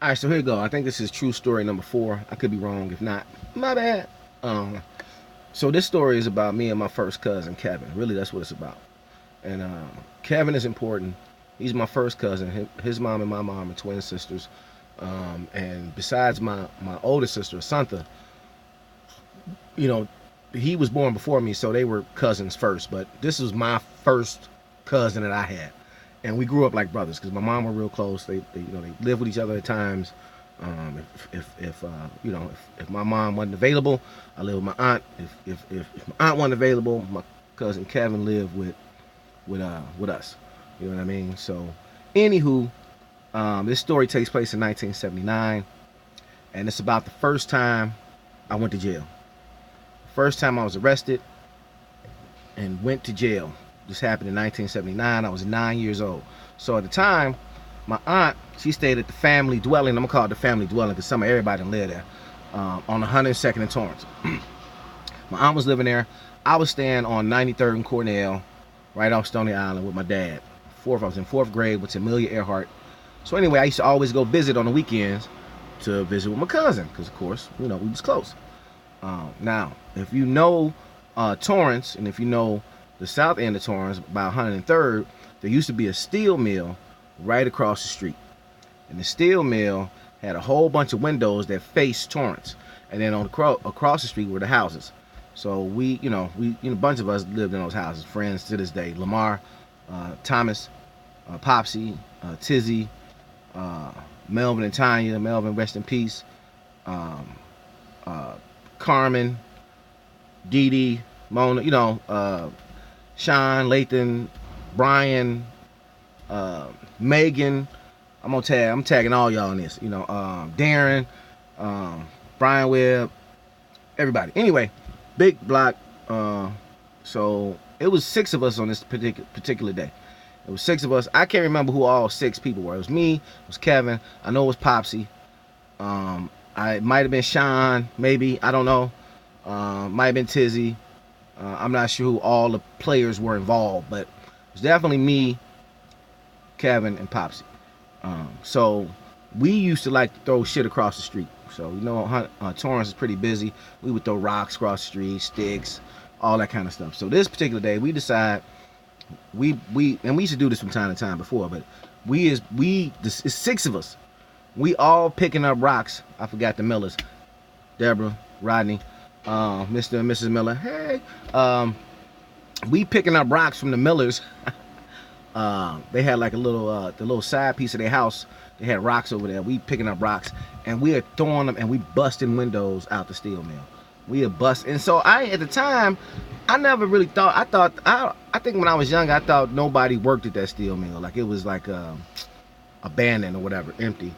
All right, so here we go. I think this is true story number 4. I could be wrong. If not, my bad. Um, so this story is about me and my first cousin, Kevin. Really, that's what it's about. And Kevin is important. He's my first cousin. His mom and my mom are twin sisters. And besides my older sister, Asantha, you know, he was born before me, so they were cousins first. But this was my first cousin that I had, and we grew up like brothers because my mom were real close. They lived with each other at times. If my mom wasn't available, I lived with my aunt. If my aunt wasn't available, my cousin Kevin lived with us. You know what I mean? So, anywho, this story takes place in 1979, and it's about the first time I went to jail. First time I was arrested and went to jail. This happened in 1979. I was 9 years old. So at the time, my aunt, she stayed at the family dwelling. I'm gonna call it the family dwelling because some of everybody lived there, on 102nd and Torrance. My aunt was living there. I was staying on 93rd and Cornell, right off Stony Island with my dad. I was in fourth grade with Amelia Earhart. So anyway, I used to always go visit on the weekends to visit with my cousin because, of course, we was close. Now, if you know Torrance, and if you know the south end of Torrance, by 103rd, there used to be a steel mill right across the street. And the steel mill had a whole bunch of windows that faced Torrance. And then across the street were the houses. So a bunch of us lived in those houses, friends to this day. Lamar, Thomas, Popsy, Tizzy, Melvin and Tanya. Melvin, rest in peace. Carmen, Dee Dee, Mona, Sean, Lathan, Brian, Megan. I'm tagging all y'all in this. Darren, Brian Webb, everybody. Anyway, big block. So it was 6 of us on this particular day. It was 6 of us. I can't remember who all 6 people were. It was me. It was Kevin. I know it was Popsy. It might have been Sean, maybe. I don't know. Might have been Tizzy. I'm not sure who all the players were involved, but it was definitely me, Kevin, and Popsy. So we used to like to throw shit across the street. So Torrance is pretty busy. We would throw rocks across the street, sticks, all that kind of stuff. So this particular day, we decide we used to do this from time to time before, but it's 6 of us. We all picking up rocks. I forgot the Millers. Deborah, Rodney, Mr. and Mrs. Miller. Hey. We picking up rocks from the Millers. They had like the little side piece of their house. They had rocks over there. We picking up rocks and we are throwing them and we busting windows out the steel mill. We are busting. And so at the time, I never really thought. I think when I was young, I thought nobody worked at that steel mill. Like it was like abandoned or whatever, empty.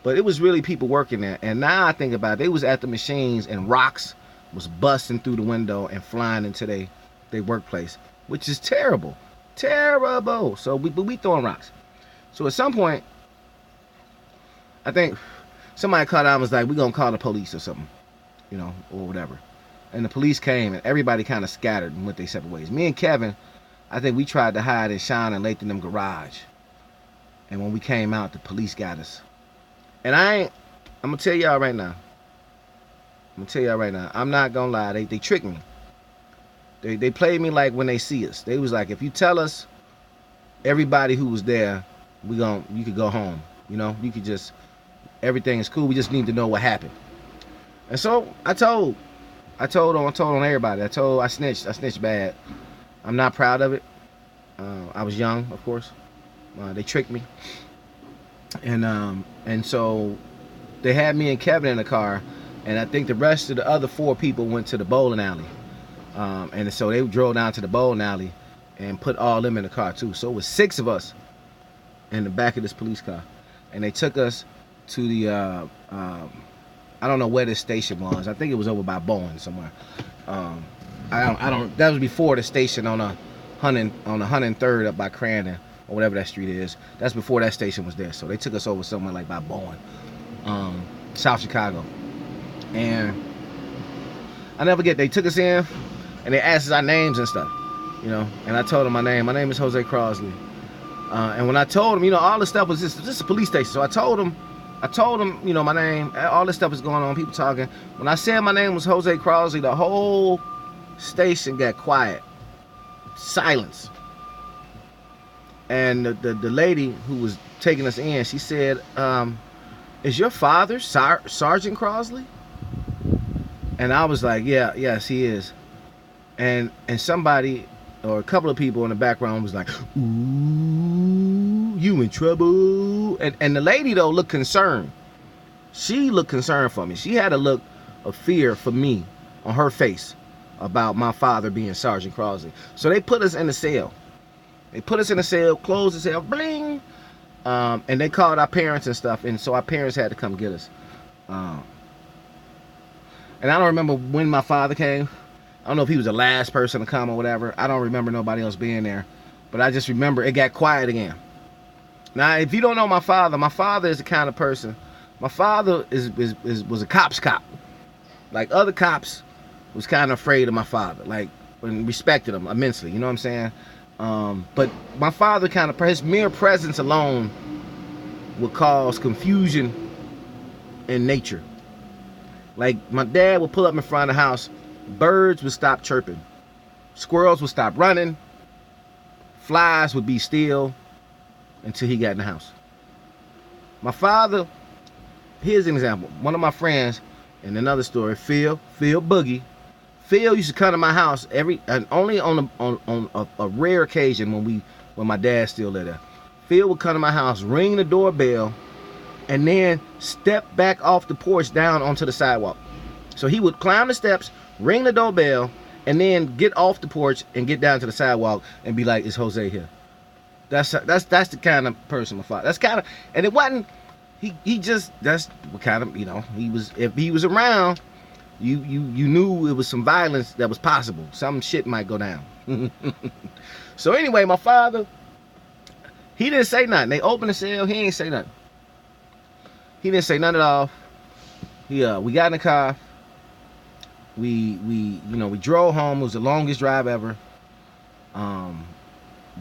But it was really people working there. And now I think about it, they was at the machines and rocks was busting through the window and flying into their workplace, which is terrible. Terrible. So we throwing rocks. So at some point, I think somebody called out and was like, we're going to call the police or something, or whatever. And the police came and everybody kind of scattered and went their separate ways. Me and Kevin, I think we tried to hide in Sean and Lathan them garage. And when we came out, the police got us. And I'm going to tell y'all right now. I'm not going to lie. They tricked me. They played me like when they see us. They was like, if you tell us everybody who was there, you could go home. You could just, everything is cool. We just need to know what happened. And so I told on everybody. I snitched bad. I'm not proud of it. I was young, of course. They tricked me. And so they had me and Kevin in the car, and I think the rest of the other 4 people went to the bowling alley. And so they drove down to the bowling alley and put all them in the car too. So it was 6 of us in the back of this police car, and they took us to the I don't know where this station was. I think it was over by Bowen somewhere. I don't. That was before the station on the 103rd up by Crandon or whatever that street is. That's before that station was there. So they took us over somewhere like by Bowen, South Chicago, and I never forget. They took us in and they asked us our names and stuff, And I told them my name. My name is Jose Crosley. And when I told them, all the stuff was just a police station. So I told them I told him, you know, my name, all this stuff is going on, people talking. When I said my name was Jose Crosley, the whole station got quiet. Silence. And the lady who was taking us in, she said, is your father Sergeant Crosley? And I was like, yeah, yes, he is. And somebody, or a couple of people in the background was like, ooh, you in trouble. And the lady, though, looked concerned. She looked concerned for me. She had a look of fear for me on her face about my father being Sergeant Crosley. So they put us in the cell. They put us in the cell, closed the cell, bling. And they called our parents and stuff. And so our parents had to come get us. And I don't remember when my father came. I don't know if he was the last person to come or whatever. I don't remember nobody else being there. But I just remember it got quiet again. Now, if you don't know my father is the kind of person. My father was a cop's cop. Like, other cops was kind of afraid of my father. Like, and respected him immensely. You know what I'm saying? But my father kind of, his mere presence alone would cause confusion in nature. Like, my dad would pull up in front of the house. Birds would stop chirping. Squirrels would stop running. Flies would be still until he got in the house. My father, here's an example. One of my friends, in another story, Phil Boogie. Phil used to come to my house only on a rare occasion when my dad still lived there. Phil would come to my house, ring the doorbell, and then step back off the porch down onto the sidewalk. So he would climb the steps, ring the doorbell, and then get off the porch and get down to the sidewalk and be like, "Is Jose here?" That's the kind of person my father. That's kind of, and it wasn't. That's what kind of, you know, if he was around, you knew it was some violence that was possible. Some shit might go down. So anyway, my father, he didn't say nothing. They opened the cell, he ain't say nothing. He didn't say nothing at all. We got in the car. We drove home. It was the longest drive ever.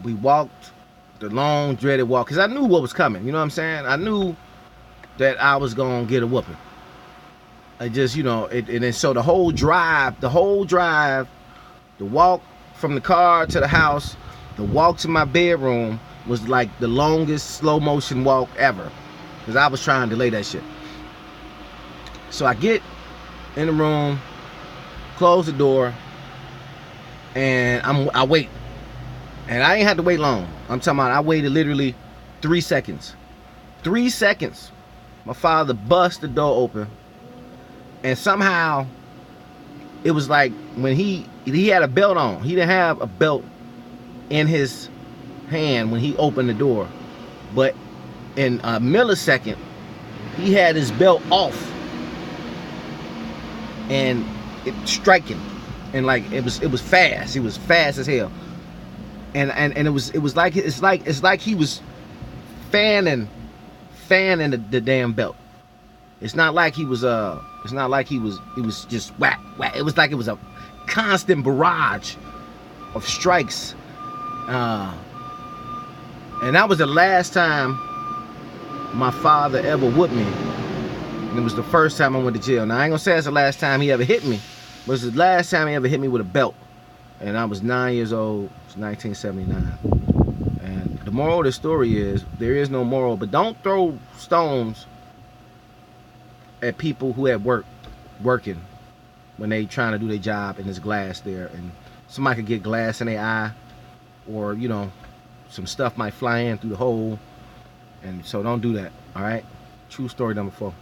We walked the long dreaded walk because I knew what was coming. You know what I'm saying? I knew that I was gonna get a whooping. I just, and so the whole drive, the walk from the car to the house, the walk to my bedroom was like the longest slow motion walk ever, because I was trying to delay that shit. So I get in the room, close the door, and I wait. And I ain't had to wait long. I'm talking about I waited literally 3 seconds. 3 seconds. My father bust the door open. And somehow, it was like when he had a belt on. He didn't have a belt in his hand when he opened the door. But in a millisecond, he had his belt off. And it striking. And like it was fast. It was fast as hell. And it was like it's like he was fanning the damn belt. It's not like he was just whack. It was like it was a constant barrage of strikes. And that was the last time my father ever whooped me. And it was the first time I went to jail. Now I ain't gonna say it's the last time he ever hit me, but it's the last time he ever hit me with a belt. And I was 9 years old. It was 1979. And the moral of the story is, there is no moral, but don't throw stones at people who at working when they trying to do their job and there's glass there, and somebody could get glass in their eye, or some stuff might fly in through the hole. And so don't do that. All right, true story number 4.